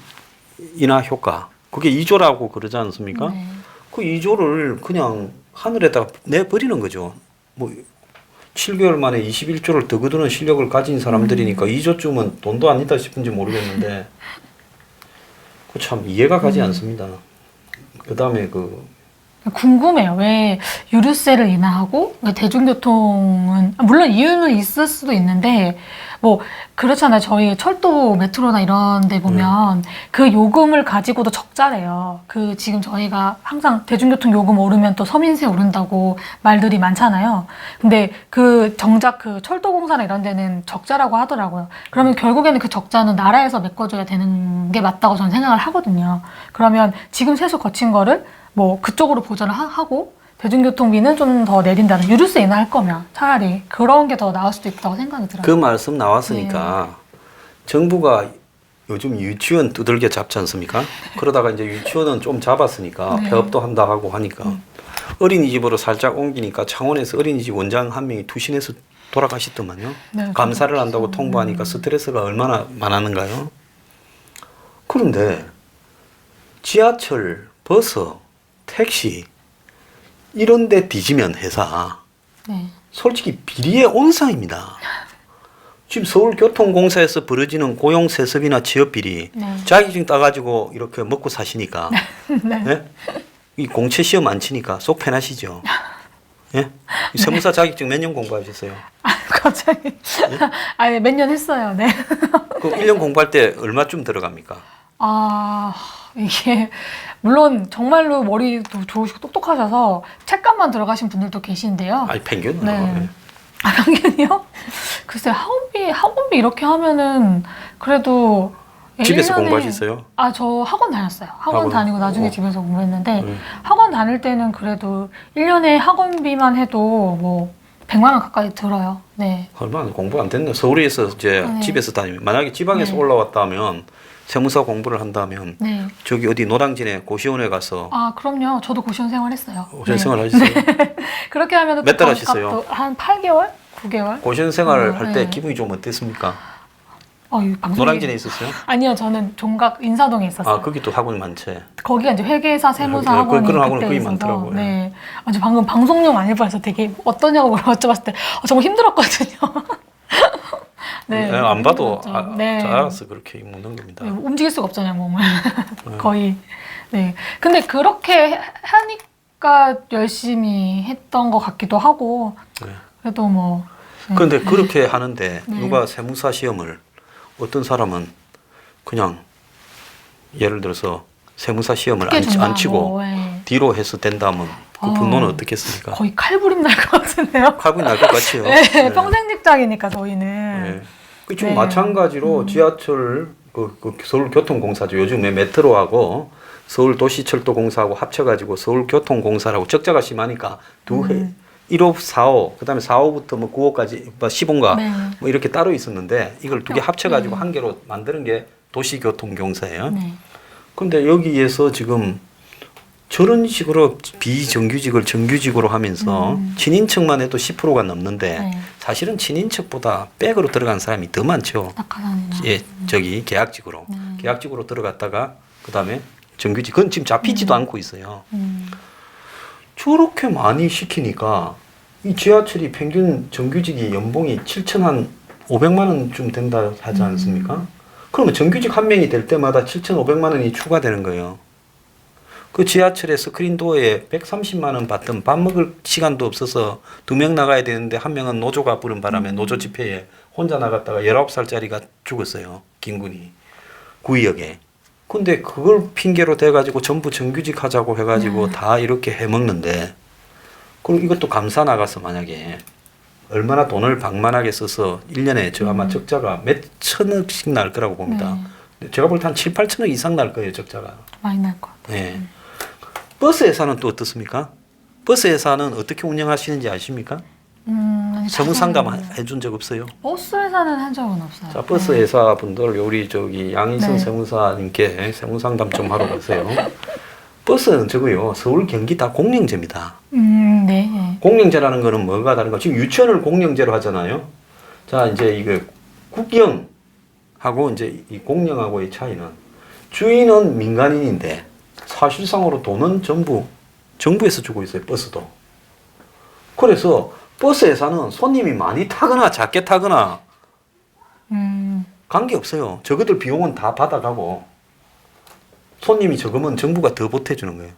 인하 효과 그게 2조라고 그러지 않습니까? 네. 그 2조를 그냥 하늘에다 내버리는 거죠. 뭐 7개월 만에 21조를 더 거두는 실력을 가진 사람들이니까 2조쯤은 돈도 아니다 싶은지 모르겠는데 그 참 이해가 가지 않습니다. 그다음에 궁금해요. 왜 유류세를 인하하고 왜 대중교통은 물론 이유는 있을 수도 있는데 뭐 그렇잖아요. 저희 철도 메트로나 이런 데 보면 그 요금을 가지고도 적자래요. 그 지금 저희가 항상 대중교통 요금 오르면 또 서민세 오른다고 말들이 많잖아요. 근데 그 정작 그 철도공사나 이런 데는 적자라고 하더라고요. 그러면 결국에는 그 적자는 나라에서 메꿔줘야 되는 게 맞다고 저는 생각을 하거든요. 그러면 지금 세수 거친 거를 뭐 그쪽으로 보전을 하고 대중교통비는 좀 더 내린다는 유류세 인하할 거면 차라리 그런 게 더 나을 수도 있다고 생각이 들어요. 그 말씀 나왔으니까 정부가 요즘 유치원 두들겨 잡지 않습니까? 그러다가 이제 유치원은 좀 잡았으니까 네. 폐업도 한다 하고 하니까 어린이집으로 살짝 옮기니까 창원에서 어린이집 원장 한 명이 투신해서 돌아가시더만요. 네, 감사를 한다고 통보하니까 스트레스가 얼마나 많았는가요? 그런데 지하철, 버스, 택시 이런 데 뒤지면 회사 네. 솔직히 비리의 온상입니다. 지금 서울교통공사에서 벌어지는 고용세습이나 취업비리 네. 자격증 따가지고 이렇게 먹고 사시니까 네. 예? 이 공채 시험 안 치니까 속 편하시죠. 예? 이 세무사 자격증 몇 년 공부하셨어요? 갑자기. 아니, 몇 년 했어요. 네. 그 1년 공부할 때 얼마쯤 들어갑니까? 아, 이게, 물론 정말로 머리도 좋으시고 똑똑하셔서 책감만 들어가신 분들도 계신데요. 아니 평균은 네. 아, 평균이요? 글쎄, 학원비 이렇게 하면은 그래도 집에서 1년에 공부하셨어요? 아, 저 학원 다녔어요. 학원 학원? 다니고 나중에 집에서 공부했는데 네. 학원 다닐 때는 그래도 1년에 학원비만 해도 뭐 100만 원 가까이 들어요. 네. 얼마 공부 안 됐네. 서울에서 이제 네. 집에서 다니면 만약에 지방에서 네. 올라왔다면 세무사 공부를 한다면 네. 저기 어디 노량진에 고시원에 가서 아, 그럼요. 저도 고시원 생활했어요. 고시원 네. 생활 하셨어요? 그렇게 하면 몇 달 하셨어요? 한 8개월? 9개월? 고시원 생활을 할 때 네. 기분이 좀 어땠습니까? 이 방송이... 노량진에 있었어요? 아니요, 저는 종각 인사동에 있었어요. 아 거기 또 학원이 많지. 거기가 이제 회계사, 세무사 네, 학원이 그런 학원은 그때 거의 있어서 많더라고요. 네, 아주 방금 방송용 아닐 뻔해서 되게 어떠냐고 여쭤봤을 때 정말 힘들었거든요. 네, 안 봐도 힘들었죠. 네. 잘 알아서 그렇게 묻는 겁니다. 네, 움직일 수가 없잖아요, 몸을. 거의. 네. 근데 그렇게 하니까 열심히 했던 것 같기도 하고 네. 그래도 뭐. 네. 그런데 그렇게 하는데 네. 누가 세무사 시험을 어떤 사람은 그냥 예를 들어서 세무사 시험을 크게 준다, 안 치고 뭐, 네. 뒤로 해서 된다면 그 분노는 어떻겠습니까? 거의 칼부림 날 것 같은데요. 칼분이 날 것 같지요. 네, 네. 평생 직장이니까 저희는. 네. 그좀 네. 마찬가지로 지하철 그 서울교통공사죠. 요즘에 메트로하고 서울도시철도공사하고 합쳐가지고 서울교통공사라고 적자가 심하니까 두 회. 1호, 4호, 그다음에 4호부터 뭐 9호까지, 뭐 10호인가 네. 뭐 이렇게 따로 있었는데 이걸 두 개 합쳐가지고 네. 한 개로 만드는 게 도시교통공사예요. 네. 근데 여기에서 지금 저런 식으로 비정규직을 정규직으로 하면서 친인척만 해도 10%가 넘는데 네. 사실은 친인척보다 백으로 들어간 사람이 더 많죠. 낙하산이나. 예, 저기 계약직으로. 네. 계약직으로 들어갔다가 그다음에 정규직. 그건 지금 잡히지도 않고 있어요. 저렇게 많이 시키니까 이 지하철이 평균 정규직이 연봉이 7,500만 원쯤 된다 하지 않습니까? 그러면 정규직 한 명이 될 때마다 7,500만 원이 추가되는 거예요. 그 지하철에 스크린도어에 130만 원 받던 밥 먹을 시간도 없어서 2명 나가야 되는데 한 명은 노조가 부른 바람에 노조 집회에 혼자 나갔다가 19살짜리가 죽었어요. 김군이. 구의역에. 근데 그걸 핑계로 대가지고 전부 정규직 하자고 해가지고 다 이렇게 해먹는데 그럼 이것도 감사 나가서 만약에 얼마나 돈을 방만하게 써서 1년에 저 아마 적자가 몇 천억씩 날 거라고 봅니다. 제가 볼 때 한 7, 8천억 이상 날 거예요, 적자가. 많이 날 것 같아요. 네. 버스 회사는 또 어떻습니까? 버스 회사는 어떻게 운영하시는지 아십니까? 아니, 세무 상담 자세히는 해준 적 없어요? 버스 회사는 한 적은 없어요. 자, 버스 회사 분들 우리 저기 양희선 네. 세무사님께 세무 상담 좀 하러 가세요. 버스는 저거요. 서울 경기 다 공영제입니다. 네. 네. 공영제라는 거는 뭐가 다른가? 지금 유치원을 공영제로 하잖아요. 자, 이제 이거 국영하고 이제 이 공영하고의 차이는 주인은 민간인인데 사실상으로 돈은 전부 정부에서 주고 있어요. 버스도. 그래서 버스 회사는 손님이 많이 타거나 작게 타거나 관계 없어요. 저것들 비용은 다 받아가고 손님이 적으면 정부가 더 보태주는 거예요.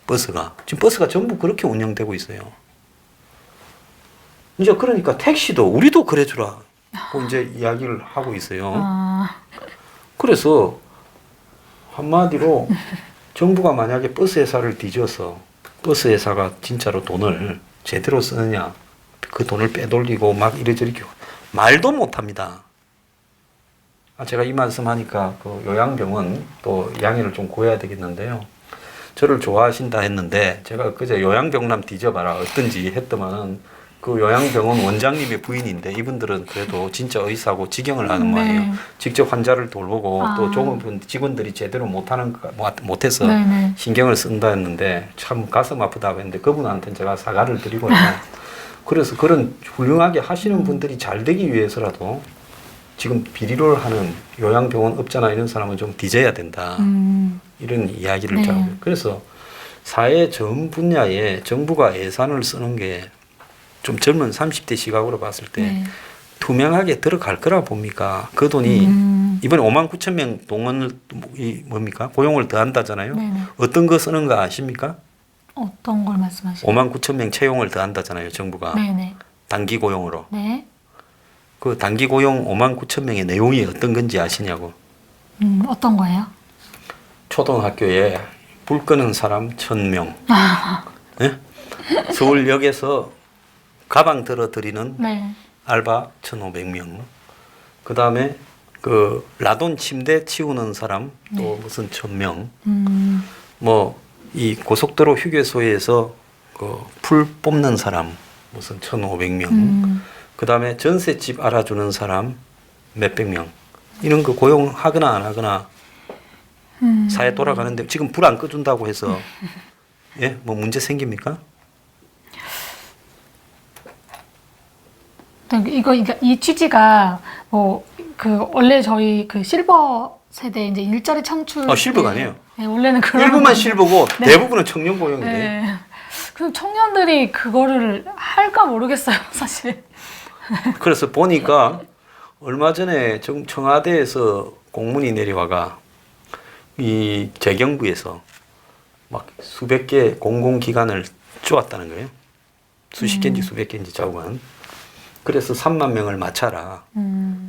버스가. 지금 버스가 전부 그렇게 운영되고 있어요. 이제 그러니까 택시도 우리도 그래주라. 고 이제 이야기를 하고 있어요. 그래서 한마디로 정부가 만약에 버스 회사를 뒤져서 버스 회사가 진짜로 돈을 제대로 쓰느냐, 그 돈을 빼돌리고 막 이래저래 말도 못합니다. 제가 이 말씀하니까 그 요양병원 또 양해를 좀 구해야 되겠는데요. 저를 좋아하신다 했는데 제가 그제 요양병원 뒤져봐라 어떤지 했더만은 그 요양병원 원장님의 부인인데 이분들은 그래도 진짜 의사고 직영을 하는 말이에요. 직접 환자를 돌보고 또 종업원 직원들이 제대로 못해서 네네. 신경을 쓴다 했는데 참 가슴 아프다고 했는데 그분한테는 제가 사과를 드리고요. 그래서 그런 훌륭하게 하시는 분들이 잘 되기 위해서라도 지금 비리를 하는 요양병원 업자나 이런 사람은 좀 뒤져야 된다. 이런 이야기를 좀 하고요. 그래서 사회 전 분야에 정부가 예산을 쓰는 게 좀 젊은 30대 시각으로 봤을 때 투명하게 들어갈 거라 봅니까? 그 돈이 이번에 5만 9천 명 동원을 뭡니까? 고용을 더 한다잖아요. 네네. 어떤 거 쓰는 거 아십니까? 어떤 걸 말씀하시죠? 5만 9천 명 채용을 더 한다잖아요. 정부가. 네네. 단기 고용으로. 네. 그 단기 고용 5만 9천 명의 내용이 어떤 건지 아시냐고. 어떤 거예요? 초등학교에 불 끄는 사람 1,000명. 예? 서울역에서 가방 들어드리는 네. 알바 1,500명. 그 다음에 그 라돈 침대 치우는 사람 또 무슨 1,000명. 뭐 이 고속도로 휴게소에서 그 풀 뽑는 사람 무슨 1,500명. 그 다음에 전셋집 알아주는 사람 몇백 명. 이런 거 고용하거나 안 하거나 사회 돌아가는데 지금 불 안 꺼준다고 해서 예? 뭐 문제 생깁니까? 이 취지가 뭐 그 원래 저희 그 실버 세대 이제 일자리 창출. 실버가 아니에요. 네, 원래는 그런. 일부만 실버고 네. 대부분은 청년 고용이네. 네. 그 청년들이 그거를 할까 모르겠어요, 사실. 그래서 보니까 얼마 전에 청와대에서 공문이 내려와가 이 재경부에서 막 수백 개 공공기관을 쪼았다는 거예요. 수십 개인지 수백 개인지 자고한. 그래서 3만 명을 맞춰라.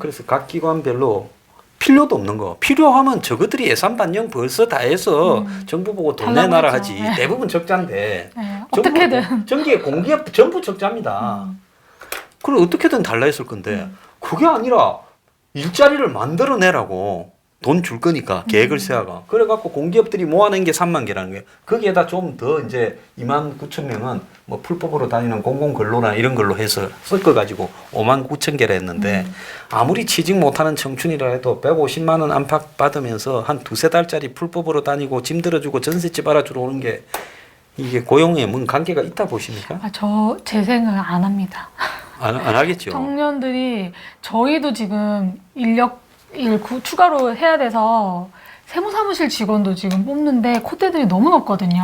그래서 각 기관별로 필요도 없는 거. 필요하면 저것들이 예산 반영 벌써 다 해서 정부 보고 돈 달라고 내놔라 하죠. 하지. 네. 대부분 적자인데. 네, 어떻게든. 전기에 공기업 전부 적자입니다. 그럼 어떻게든 달라 했을 건데 그게 아니라 일자리를 만들어내라고 돈 줄 거니까 계획을 세워가. 그래갖고 공기업들이 모아낸 게 3만 개라는 거예요. 거기에다 좀 더 이제 2만 9천 명은 뭐 풀법으로 다니는 공공근로나 이런 걸로 해서 섞어가지고 5만 9천 개라 했는데 아무리 취직 못하는 청춘이라 해도 150만 원 안팎 받으면서 한 두세 달짜리 풀법으로 다니고 짐 들어주고 전셋집 알아주러 오는 게 이게 고용에 뭔 관계가 있다 보십니까? 제 생각은 안 합니다. 안 하겠죠. 청년들이 저희도 지금 추가로 해야 돼서 세무사무실 직원도 지금 뽑는데 콧대들이 너무 높거든요.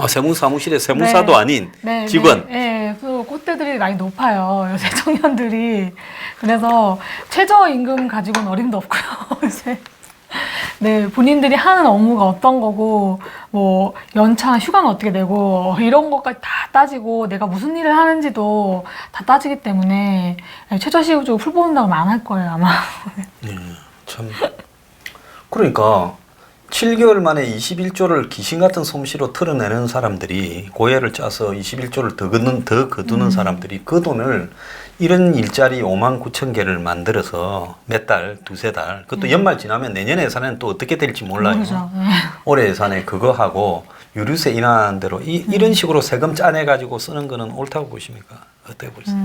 세무사무실에 세무사도 네. 아닌 네, 직원. 네, 그래서 콧대들이 많이 높아요. 요새 청년들이. 그래서 최저임금 가지고는 어림도 없고요. 요새. 네, 본인들이 하는 업무가 어떤 거고, 뭐, 연차, 휴가는 어떻게 내고, 이런 것까지 다 따지고, 내가 무슨 일을 하는지도 다 따지기 때문에, 최저시급으로 풀 뽑는다고 하면 안 할 거예요, 아마. 참. 그러니까 7개월 만에 21조를 귀신 같은 솜씨로 털어내는 사람들이 고해를 짜서 21조를 더 거두는 사람들이 그 돈을 이런 일자리 5만 9천 개를 만들어서 몇 달, 두세 달, 그것도 연말 지나면 내년 예산에는 또 어떻게 될지 몰라요. 모르죠. 네. 올해 예산에 그거 하고 유류세 인하하는 대로 이런 식으로 세금 짜내가지고 쓰는 거는 옳다고 보십니까? 어떻게 보세요?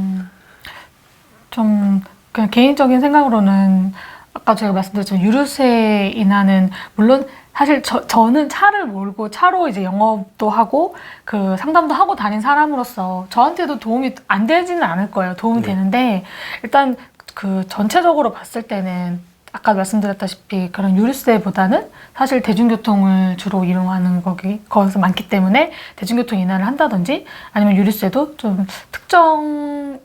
좀, 그냥 개인적인 생각으로는 아까 제가 말씀드렸지만 유류세 인하는 물론 사실 저는 차를 몰고 차로 이제 영업도 하고 그 상담도 하고 다닌 사람으로서 저한테도 도움이 안 되지는 않을 거예요. 도움이 되는데 일단 그 전체적으로 봤을 때는 아까 말씀드렸다시피 그런 유류세보다는 사실 대중교통을 주로 이용하는 거기서 많기 때문에 대중교통 인하를 한다든지 아니면 유류세도 좀 특정한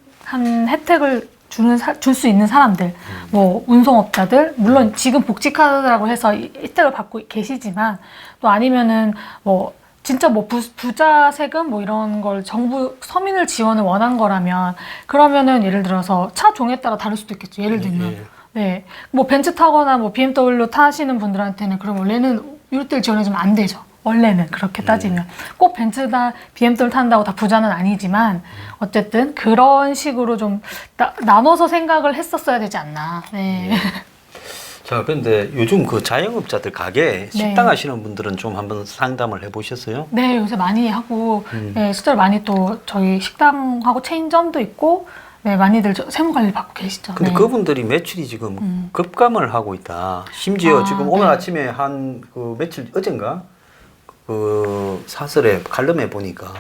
혜택을 줄 수 있는 사람들, 뭐 운송업자들, 물론 지금 복지카드라고 해서 혜택을 받고 계시지만 또 아니면은 뭐 진짜 뭐 부자 세금 뭐 이런 걸 정부 서민을 지원을 원한 거라면 그러면은 예를 들어서 차 종에 따라 다를 수도 있겠죠. 예를 들면 네, 뭐 벤츠 타거나 뭐 BMW 타시는 분들한테는 그럼 원래는 유류세를 지원해주면 안 되죠. 원래는 그렇게 따지면 꼭 벤츠나 BMW를 탄다고 다 부자는 아니지만 어쨌든 그런 식으로 좀 나눠서 생각을 했었어야 되지 않나. 네. 자, 그런데 요즘 그 자영업자들 가게 식당 하시는 분들은 좀 한번 상담을 해보셨어요? 네, 요새 많이 하고 네, 실제로 많이 또 저희 식당하고 체인점도 있고 네, 많이들 세무 관리 받고 계시죠. 근데 네. 그분들이 매출이 지금 급감을 하고 있다. 심지어 지금 오늘 네. 아침에 한 그 며칠 어젠가 그 사설에 칼럼에 보니까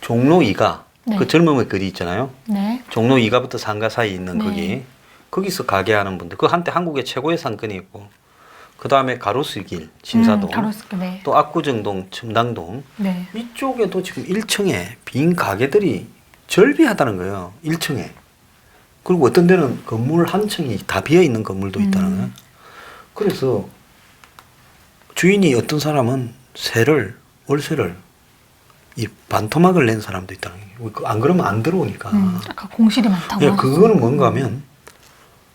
종로 2가 네. 그 젊음의 거리 있잖아요. 네. 종로 2가부터 상가 사이에 있는 네. 거기서 가게 하는 분들 그 한때 한국의 최고의 상권이었고 그 다음에 가로수길 신사동 가로수길, 네. 또 압구정동 첨당동 네. 이쪽에도 지금 1층에 빈 가게들이 절비하다는 거예요. 1층에. 그리고 어떤 데는 건물 한 층이 다 비어 있는 건물도 있다는 거예요. 그래서 주인이 어떤 사람은 월세를 이 반토막을 낸 사람도 있다는 거예요. 안 그러면 안 들어오니까. 아까 공실이 많다고 예, 하셨어요. 그거는 뭔가 하면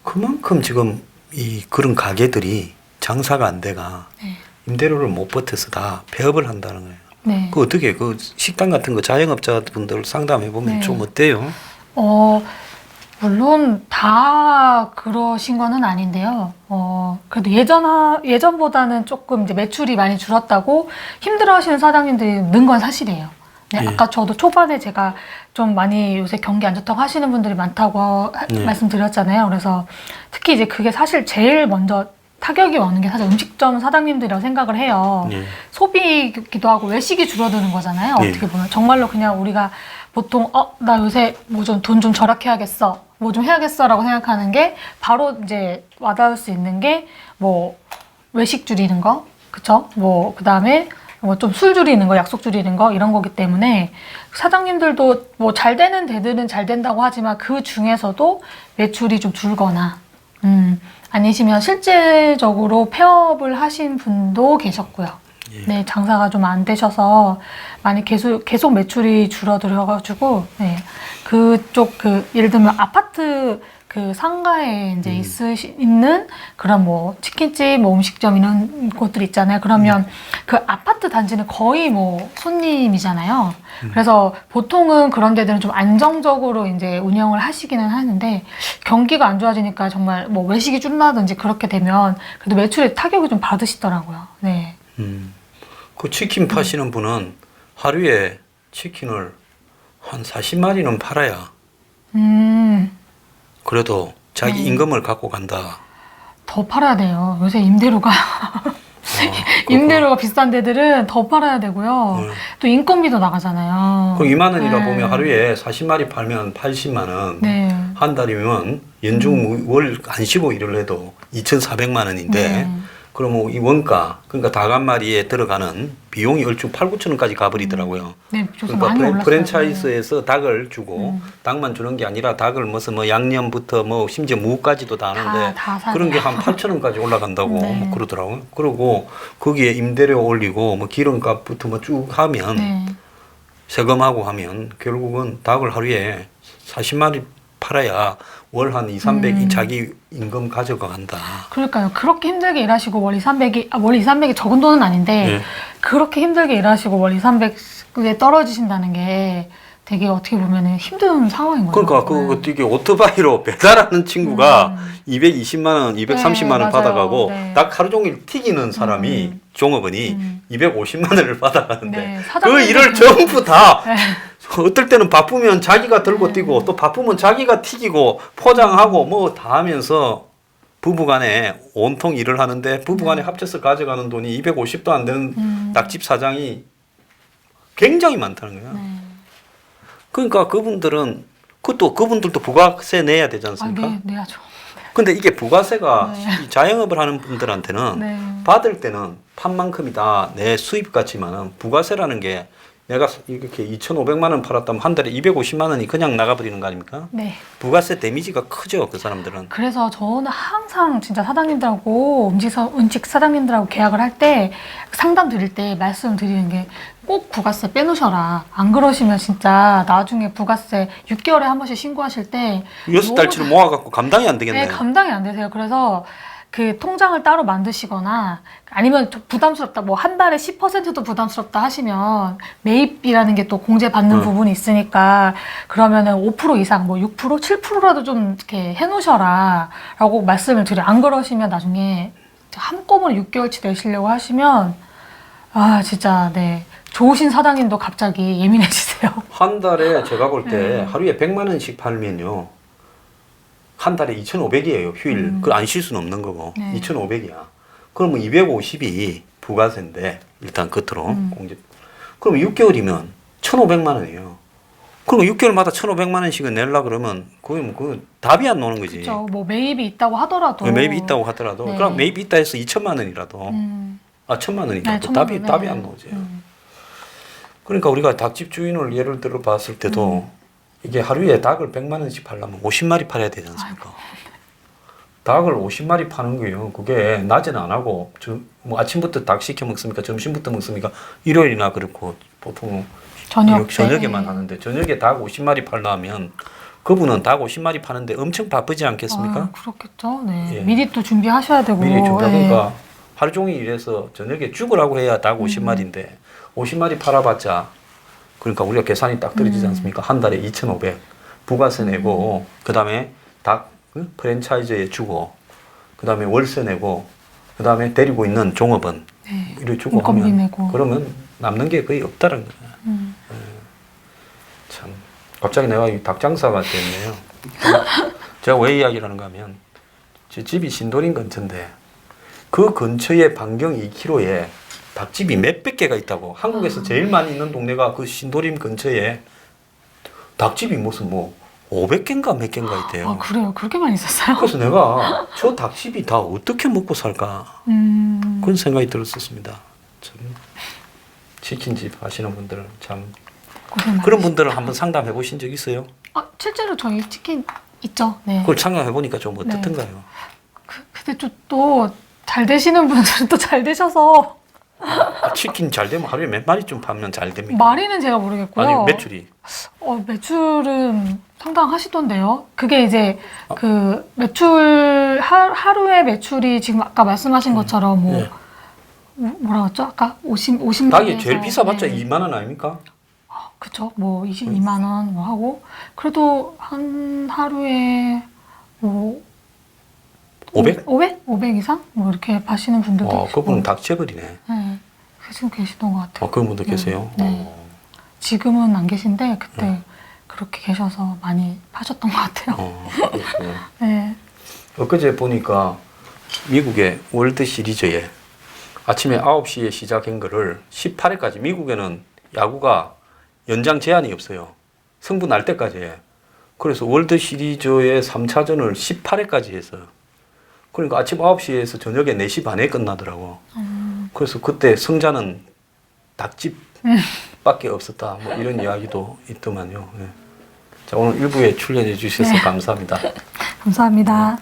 그만큼 지금 이 그런 가게들이 장사가 안 돼가 네. 임대료를 못 버텨서 다 폐업을 한다는 거예요. 네. 그 어떻게 그 식당 같은 거 자영업자분들 상담해 보면 네. 좀 어때요? 물론 다 그러신 거는 아닌데요. 그래도 예전보다는 조금 이제 매출이 많이 줄었다고 힘들어하시는 사장님들이 는 건 사실이에요. 네, 예. 아까 저도 초반에 제가 좀 많이 요새 경기 안 좋다고 하시는 분들이 많다고 네. 말씀드렸잖아요. 그래서 특히 이제 그게 사실 제일 먼저 타격이 오는 게 사실 음식점 사장님들이라고 생각을 해요. 예. 소비기도 하고 외식이 줄어드는 거잖아요. 예. 어떻게 보면 정말로 그냥 우리가 보통 나 요새 뭐 좀 돈 좀 절약해야겠어, 뭐 좀 해야겠어라고 생각하는 게 바로 이제 와닿을 수 있는 게 뭐 외식 줄이는 거, 그쵸? 뭐 그다음에 뭐 좀 술 줄이는 거, 약속 줄이는 거 이런 거기 때문에 사장님들도 뭐 잘 되는 데들은 잘 된다고 하지만 그 중에서도 매출이 좀 줄거나 아니시면 실제적으로 폐업을 하신 분도 계셨고요. 네, 장사가 좀 안 되셔서 많이 계속 매출이 줄어들어가지고, 네, 그쪽 예를 들면 아파트 그 상가에 이제 있는 그런 뭐 치킨집, 뭐 음식점 이런 곳들 있잖아요. 그러면 그 아파트 단지는 거의 뭐 손님이잖아요. 그래서 보통은 그런 데들은 좀 안정적으로 이제 운영을 하시기는 하는데 경기가 안 좋아지니까 정말 뭐 외식이 줄나든지 그렇게 되면 그래도 매출에 타격을 좀 받으시더라고요. 네. 그 치킨 파시는 분은 하루에 치킨을 한 40마리는 팔아야 그래도 자기 임금을 갖고 간다. 더 팔아야 돼요. 요새 임대료가 임대료가 비싼 데들은 더 팔아야 되고요. 또 인건비도 나가잖아요. 그럼 2만 원이라 네. 보면 하루에 40마리 팔면 80만 원. 네. 한 달이면 연중 월 안 쉬고 일을 해도 2,400만 원인데 네. 그러면 이 원가 그러니까 닭 한 마리에 들어가는 비용이 얼추 8, 9천 원까지 가버리더라고요. 네, 조금 그러니까 많이 올랐어요. 프랜차이즈에서 닭을 주고 닭만 주는 게 아니라 닭을 무슨 뭐 양념부터 뭐 심지어 무까지도 다 하는데 다 사야 그런 게 돼요. 한 8천 원까지 올라간다고 네. 뭐 그러더라고요. 그리고 거기에 임대료 올리고 뭐 기름값부터 뭐 쭉 하면 네. 세금하고 하면 결국은 닭을 하루에 40마리 팔아야 월 한 2, 300이 자기 임금 가져가 간다. 그러니까요. 그렇게 힘들게 일하시고 월 2, 300이 적은 돈은 아닌데 네. 그렇게 힘들게 일하시고 월 2, 300에 떨어지신다는 게 되게 어떻게 보면 힘든 상황인 거예요. 그러니까 그 이게 오토바이로 배달하는 친구가 220만 원, 230만 원 맞아요. 받아가고 네. 닭 하루 종일 튀기는 사람이 종업원이 250만 원을 받아가는데 네, 그 사장님도 일을 그래요. 전부 다 네. 어떨 때는 바쁘면 자기가 들고 뛰고 또 바쁘면 자기가 튀기고 포장하고 뭐 다 하면서 부부간에 온통 일을 하는데 부부간에 합쳐서 가져가는 돈이 250도 안 되는 닭집 사장이 굉장히 많다는 거야. 네. 그러니까 그분들도 부가세 내야 되지 않습니까? 네, 내야죠. 근데 이게 부가세가 네. 이 자영업을 하는 분들한테는 네. 받을 때는 판만큼이다 내 수입 같지만은 부가세라는 게 내가 이렇게 2,500만 원 팔았다면 한 달에 250만 원이 그냥 나가버리는 거 아닙니까? 네. 부가세 데미지가 크죠 그 사람들은. 그래서 저는 항상 진짜 사장님들하고 음식 사장님들하고 계약을 할 때 상담 드릴 때 말씀 드리는 게 꼭 부가세 빼놓으셔라. 안 그러시면 진짜 나중에 부가세 6개월에 한 번씩 신고하실 때 6달치를 모아갖고 감당이 안 되겠네. 네, 감당이 안 되세요. 그래서 그 통장을 따로 만드시거나 아니면 좀 부담스럽다, 뭐 한 달에 10%도 부담스럽다 하시면 매입이라는 게 또 공제받는 부분이 있으니까 그러면은 5% 이상, 뭐 6%, 7%라도 좀 이렇게 해놓으셔라 라고 말씀을 드려요. 안 그러시면 나중에 한꺼번에 6개월치 내시려고 하시면 아, 진짜, 네. 좋으신 사장님도 갑자기 예민해지세요. 한 달에 제가 볼 때 하루에 100만 원씩 팔면요. 한 달에 2,500이에요. 휴일. 그걸 안 쉴 수는 없는 거고. 네. 2,500이야. 그러면 250이 부가세인데 일단 겉으로 공제. 그럼 6개월이면 1,500만 원이에요. 그럼 6개월마다 1,500만 원씩은 내려 그러면 그 답이 안 나오는 거지. 그렇죠. 뭐 매입이 있다고 하더라도. 매입이 있다고 하더라도 네. 그럼 매입이 있다 해서 2천만 원이라도 1,000만 원이라도 네, 1,000만 원, 답이 네. 안 나오죠. 그러니까 우리가 닭집 주인을 예를 들어 봤을 때도 이게 하루에 닭을 100만 원씩 팔려면 50마리 팔아야 되지 않습니까? 닭을 50마리 파는 거예요. 그게 낮에는 안 하고 뭐 아침부터 닭 시켜 먹습니까? 점심부터 먹습니까? 일요일이나 그렇고 보통 저녁 때. 저녁에만 하는데 저녁에 닭 50마리 팔려면 그분은 닭 50마리 파는데 엄청 바쁘지 않겠습니까? 아, 그렇겠죠. 네. 예. 미리 또 준비하셔야 되고. 미리 준비하니까 예. 하루 종일 일해서 저녁에 죽을 하고 해야 닭 50마리인데 50마리 팔아봤자 그러니까 우리가 계산이 딱 떨어지지 않습니까? 한 달에 2,500 부가세 내고 그다음에 닭 프랜차이즈에 주고 그다음에 월세 내고 그다음에 데리고 있는 종업원 네. 이렇게 주고 인건비 하면 내고. 그러면 남는 게 거의 없다는 거예요. 참 갑자기 내가 이 닭 장사가 됐네요. 제가 왜 이야기를 하는가 하면 제 집이 신도림 근처인데 그 근처에 반경 2km에 닭집이 몇백 개가 있다고. 한국에서 제일 많이 있는 동네가 그 신도림 근처에 닭집이 무슨 뭐 500개인가 몇 개인가 있대요. 아, 그래요? 그렇게 많이 있었어요? 그래서 내가 저 닭집이 다 어떻게 먹고 살까 그런 생각이 들었었습니다. 참 치킨집 하시는 분들은 참 고생 그런 분들은 한번 상담해 보신 적 있어요? 실제로 저희 치킨 있죠. 네. 그걸 상담해 보니까 좀 어떻던가요? 근데 또 잘 되시는 분들은 또 잘 되셔서 치킨 잘 되면 하루에 몇 마리쯤 팔면 잘 됩니까? 마리는 제가 모르겠고요. 아니 매출이 매출은 상당하시던데요. 그게 이제 그 매출 하루에 매출이 지금 아까 말씀하신 것처럼 뭐 네. 뭐라 그랬죠? 아까 50만 닭이 제일 비싸봤자 2만 원 아닙니까? 그쵸. 뭐 22만 원 뭐 하고 그래도 한 하루에 뭐 500? 500 이상 뭐 이렇게 파시는 분들도 계시고. 그분은 닭 재벌이네. 네. 계시고 계시던 것 같아요. 그런 분도 계세요? 네. 지금은 안 계신데 그때 그렇게 계셔서 많이 파셨던 것 같아요. 그렇군요. 네. 엊그제 보니까 미국의 월드 시리즈에 아침에 9시에 시작한 거를 18회까지 미국에는 야구가 연장 제한이 없어요. 승부 날 때까지 해. 그래서 월드 시리즈의 3차전을 18회까지 했어요. 그러니까 아침 9시에서 저녁에 4시 반에 끝나더라고. 그래서 그때 승자는 닭집밖에 없었다. 뭐 이런 이야기도 있더만요. 네. 자, 오늘 일부에 출연해 주셔서 감사합니다. 감사합니다.